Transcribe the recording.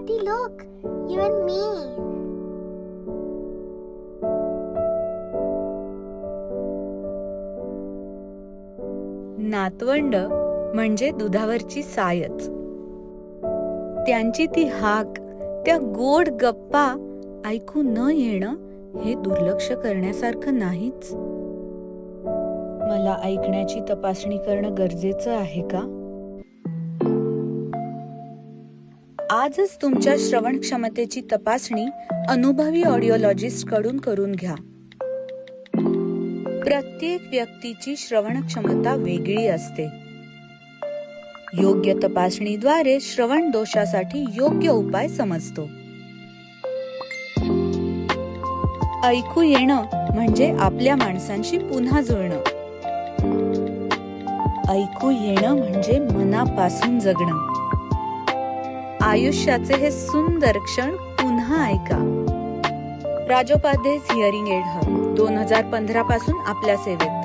Tati, look, you and me. नातवंड म्हणजे दुधावरची सायच. त्यांची ती हाक, त्या गोड गप्पा ऐकू न येणं हे दुर्लक्ष करण्यासारखं नाहीच. मला ऐकण्याची तपासणी करणं गरजेचं आहे का? आजच तुमच्या श्रवण क्षमतेची तपासणी अनुभवी ऑडिओलॉजिस्ट कडून करून घ्या. प्रत्येक व्यक्तीची श्रवण क्षमता वेगळी असते. योग्य तपासणीद्वारे श्रवण दोषासाठी योग्य उपाय समजतो. ऐकू येणं म्हणजे आपल्या माणसांशी पुन्हा जुळणं. ऐकू येणं म्हणजे मनापासून जगणं. आयुष्याचे हे सुंदर क्षण पुन्हा ऐका. राजोपाध्येज हिअरिंग एड हब 2015 पासून आपल्या सेवेत.